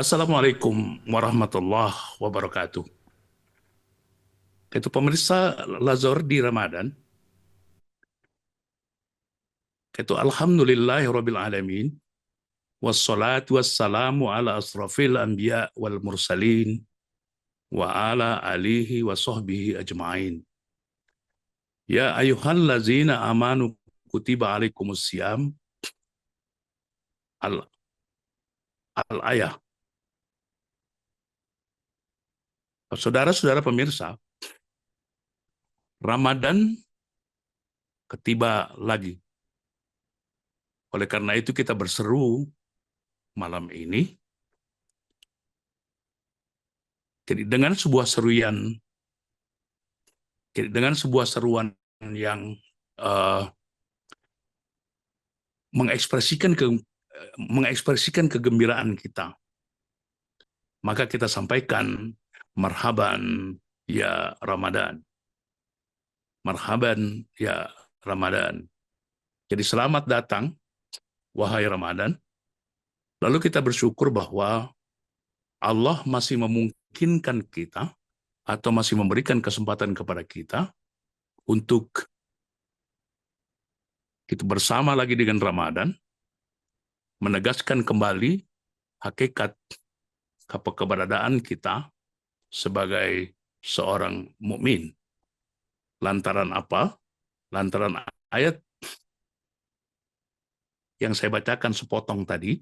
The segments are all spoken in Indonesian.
Assalamualaikum warahmatullahi wabarakatuh. Itu pemirsa Lazor di Ramadan. Itu alhamdulillahirabbil alamin. Wassalatu wassalamu ala asrafil anbiya wal mursalin wa ala alihi wa sahbihi ajma'in. Ya ayyuhallazina amanu kutiba alaikumus siyam al-ayah. Saudara-saudara pemirsa, Ramadan ketiba lagi. Oleh karena itu kita berseru malam ini. Jadi dengan sebuah seruan yang uh, mengekspresikan kegembiraan kita, maka kita sampaikan marhaban ya Ramadan, marhaban ya Ramadan. Jadi selamat datang wahai Ramadan. Lalu kita bersyukur bahwa Allah masih memungkinkan kita atau masih memberikan kesempatan kepada kita untuk kita bersama lagi dengan Ramadan, menegaskan kembali hakikat keberadaan kita sebagai seorang mukmin. Lantaran apa? Lantaran ayat yang saya bacakan sepotong tadi,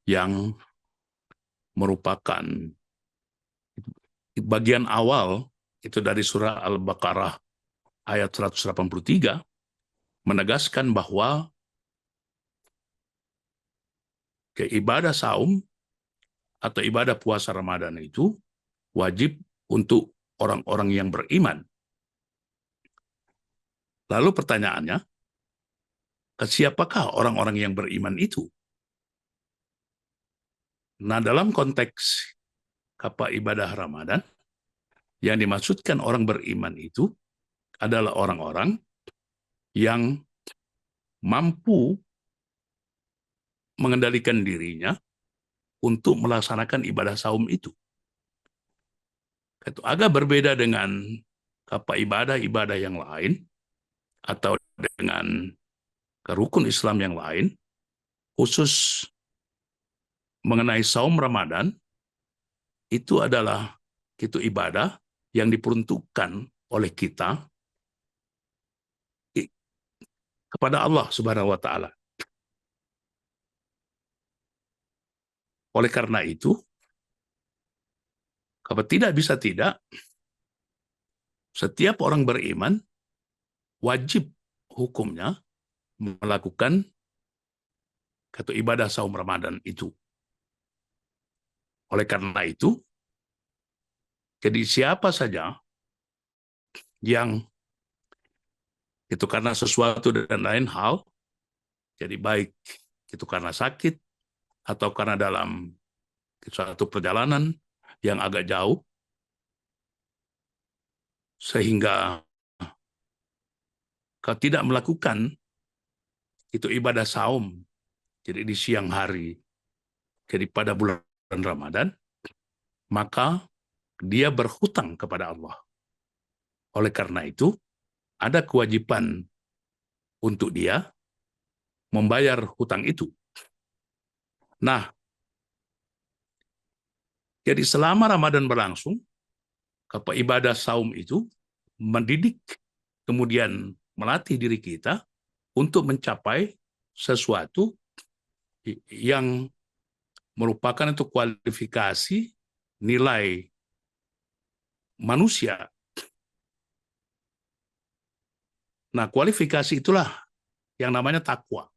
yang merupakan bagian awal itu dari surah Al-Baqarah ayat 183, menegaskan bahwa ibadah saum atau ibadah puasa Ramadan itu wajib untuk orang-orang yang beriman. Lalu pertanyaannya, ke siapakah orang-orang yang beriman itu? Nah, dalam konteks ibadah Ramadan, yang dimaksudkan orang beriman itu adalah orang-orang yang mampu mengendalikan dirinya untuk melaksanakan ibadah saum itu. Itu agak berbeda dengan ibadah-ibadah yang lain atau dengan rukun Islam yang lain, khusus mengenai saum Ramadan, itu adalah ibadah yang diperuntukkan oleh kita kepada Allah Subhanahu wa taala. Oleh karena itu, tidak bisa tidak, setiap orang beriman wajib hukumnya melakukan ibadah saum Ramadan itu. Oleh karena itu, jadi siapa saja yang itu karena sesuatu dan lain hal, jadi baik itu karena sakit atau karena dalam suatu perjalanan yang agak jauh, sehingga kau tidak melakukan itu ibadah saum, jadi di siang hari, jadi pada bulan Ramadan, maka dia berhutang kepada Allah. Oleh karena itu, ada kewajiban untuk dia membayar hutang itu. Nah, jadi selama Ramadan berlangsung, ibadah saum itu mendidik, kemudian melatih diri kita untuk mencapai sesuatu yang merupakan itu kualifikasi nilai manusia. Nah, kualifikasi itulah yang namanya takwa.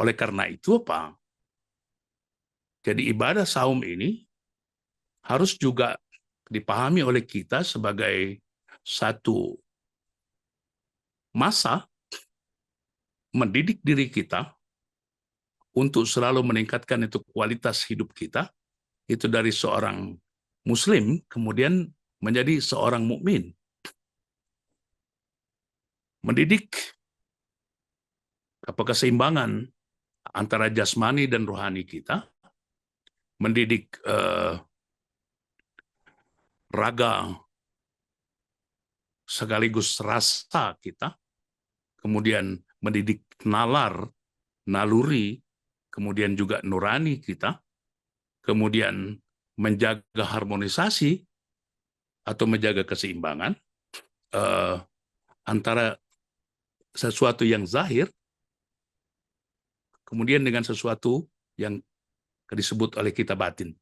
Oleh karena itu apa? Jadi ibadah saum ini harus juga dipahami oleh kita sebagai satu masa mendidik diri kita untuk selalu meningkatkan itu kualitas hidup kita, itu dari seorang muslim kemudian menjadi seorang mukmin. Mendidik keseimbangan antara jasmani dan rohani kita, mendidik raga sekaligus rasa kita, kemudian mendidik nalar, naluri, kemudian juga nurani kita, kemudian menjaga harmonisasi atau menjaga keseimbangan eh, antara sesuatu yang zahir, kemudian dengan sesuatu yang disebut oleh kita batin.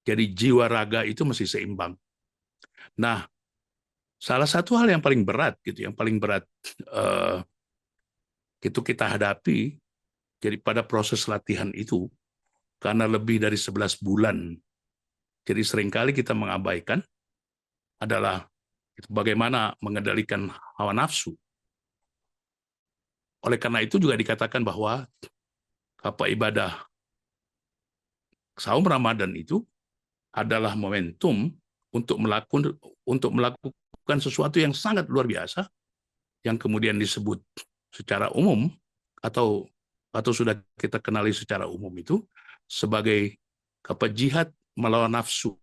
Jadi jiwa raga itu mesti seimbang. Nah, salah satu hal yang paling berat gitu, yang paling berat eh, itu kita hadapi jadi pada proses latihan itu karena lebih dari 11 bulan. Jadi seringkali kita mengabaikan adalah bagaimana mengendalikan hawa nafsu. Oleh karena itu juga dikatakan bahwa apa ibadah saum Ramadan itu adalah momentum untuk melakukan sesuatu yang sangat luar biasa yang kemudian disebut secara umum atau sudah kita kenali secara umum itu sebagai apa jihad melawan nafsu.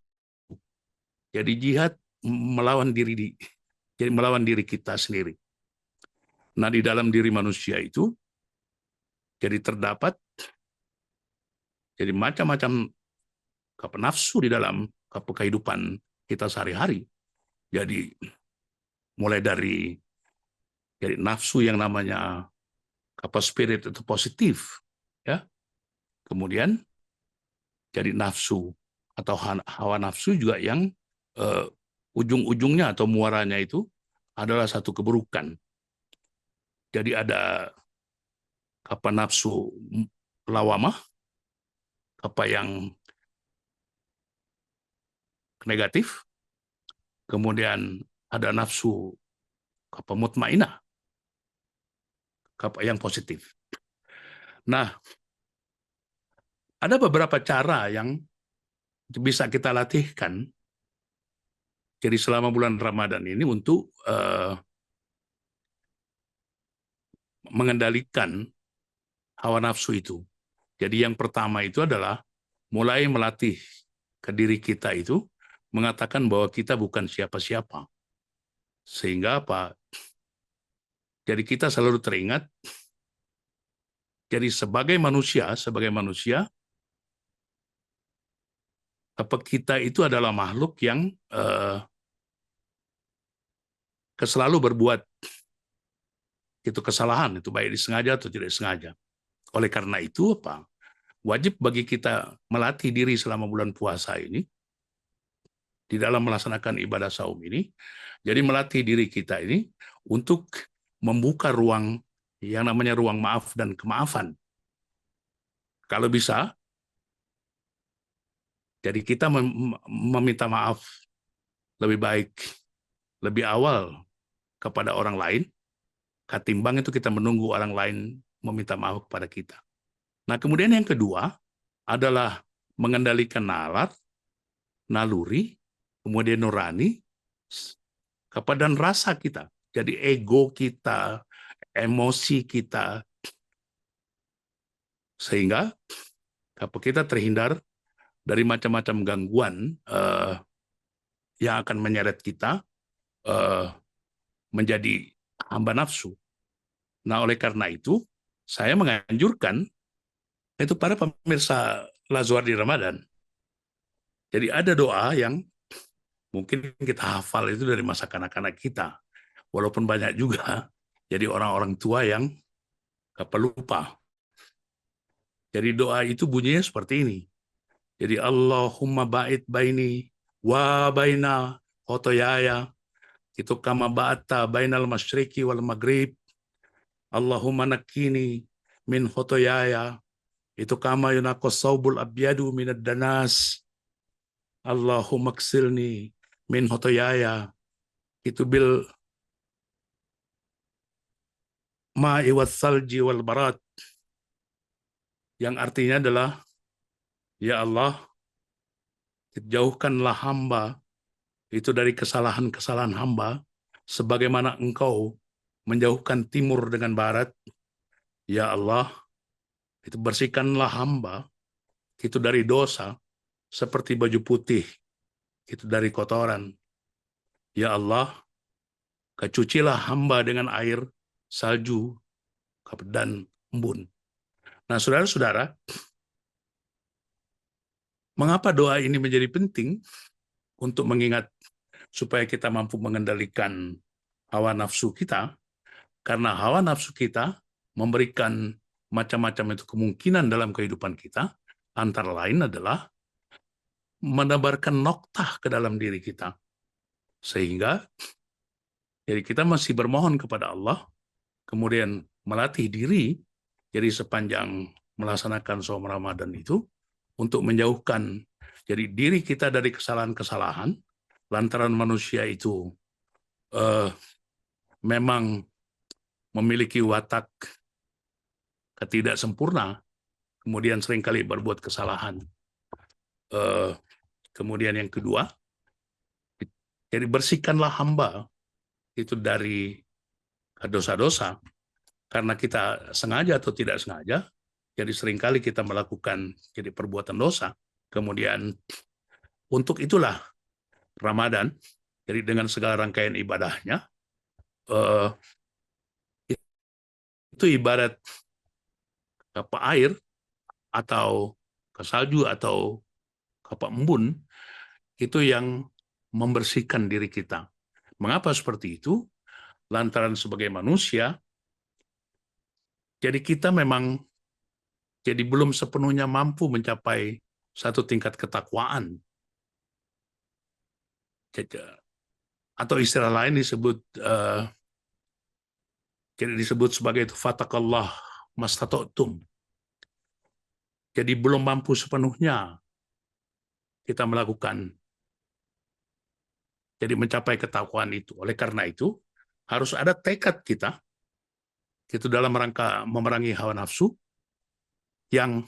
Jadi jihad melawan diri kita sendiri. Nah, di dalam diri manusia itu jadi terdapat jadi macam-macam nafsu di dalam kehidupan kita sehari-hari. Jadi mulai dari nafsu yang namanya spirit itu positif, ya. Kemudian jadi nafsu atau hawa nafsu juga yang ujung-ujungnya atau muaranya itu adalah satu keburukan. Jadi ada nafsu lawamah, yang negatif, kemudian ada nafsu mutmainah, yang positif. Nah, ada beberapa cara yang bisa kita latihkan jadi selama bulan Ramadan ini untuk mengendalikan hawa nafsu itu. Jadi yang pertama itu adalah mulai melatih ke diri kita itu mengatakan bahwa kita bukan siapa-siapa. Sehingga apa? Jadi kita selalu teringat, jadi sebagai manusia, apa kita itu adalah makhluk yang selalu berbuat itu kesalahan, itu baik disengaja atau tidak disengaja. Oleh karena itu apa? Wajib bagi kita melatih diri selama bulan puasa ini di dalam melaksanakan ibadah saum ini. Jadi melatih diri kita ini untuk membuka ruang yang namanya ruang maaf dan kemaafan. Kalau bisa, jadi kita meminta maaf lebih baik, lebih awal kepada orang lain, ketimbang itu kita menunggu orang lain meminta maaf kepada kita. Nah, kemudian yang kedua adalah mengendalikan nalar, naluri, kemudian nurani, kepada rasa kita. Jadi ego kita, emosi kita, sehingga kita terhindar dari macam-macam gangguan yang akan menyeret kita menjadi hamba nafsu. Nah, oleh karena itu, saya menganjurkan itu para pemirsa Lazuar di Ramadan. Jadi ada doa yang mungkin kita hafal itu dari masa kanak-kanak kita. Walaupun banyak juga jadi orang-orang tua yang lupa. Jadi doa itu bunyinya seperti ini. Jadi Allahumma ba'id baini wa baina khotoyaya. Itu kama ba'ata bainal masyriqi wal maghrib. Allahumma nakini min khotoyaya. Itu kama yunaqas saubul abyadu minad danas. Allahumma ksilni min khotoyaya. Itu bil ma'i was salji wal barat. Yang artinya adalah, ya Allah, jauhkanlah hamba itu dari kesalahan-kesalahan hamba, sebagaimana Engkau menjauhkan timur dengan barat. Ya Allah, itu bersihkanlah hamba itu dari dosa, seperti baju putih itu dari kotoran. Ya Allah, kecucilah hamba dengan air, salju, dan embun. Nah, saudara-saudara, mengapa doa ini menjadi penting? Untuk mengingat supaya kita mampu mengendalikan hawa nafsu kita, karena hawa nafsu kita memberikan macam-macam itu kemungkinan dalam kehidupan kita, antara lain adalah menebarkan noktah ke dalam diri kita. Sehingga jadi kita masih bermohon kepada Allah, kemudian melatih diri, jadi sepanjang melaksanakan saum Ramadan itu, untuk menjauhkan jadi diri kita dari kesalahan-kesalahan, lantaran manusia itu memang memiliki watak ketidaksempurna, kemudian seringkali berbuat kesalahan. Kemudian yang kedua, jadi bersihkanlah hamba itu dari dosa-dosa, karena kita sengaja atau tidak sengaja, jadi seringkali kita melakukan jadi perbuatan dosa. Kemudian untuk itulah Ramadan, jadi dengan segala rangkaian ibadahnya, itu ibarat apa air atau ke salju atau kapak embun, itu yang membersihkan diri kita. Mengapa seperti itu? Lantaran sebagai manusia, jadi kita memang jadi belum sepenuhnya mampu mencapai satu tingkat ketakwaan. Atau istilah lain disebut jadi disebut sebagai itu fatakallah mastata'tum. Jadi belum mampu sepenuhnya kita melakukan jadi mencapai ketakwaan itu. Oleh karena itu harus ada tekad kita itu dalam rangka memerangi hawa nafsu, yang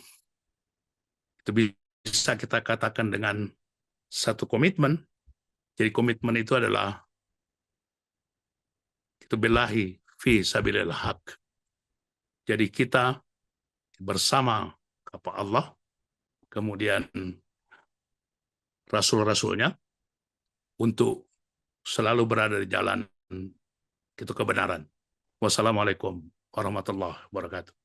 itu bisa kita katakan dengan satu komitmen. Jadi komitmen itu adalah itu billahi fi sabilil haq. Jadi kita bersama kepada Allah, kemudian rasul-rasulnya, untuk selalu berada di jalan itu kebenaran. Wassalamualaikum warahmatullahi wabarakatuh.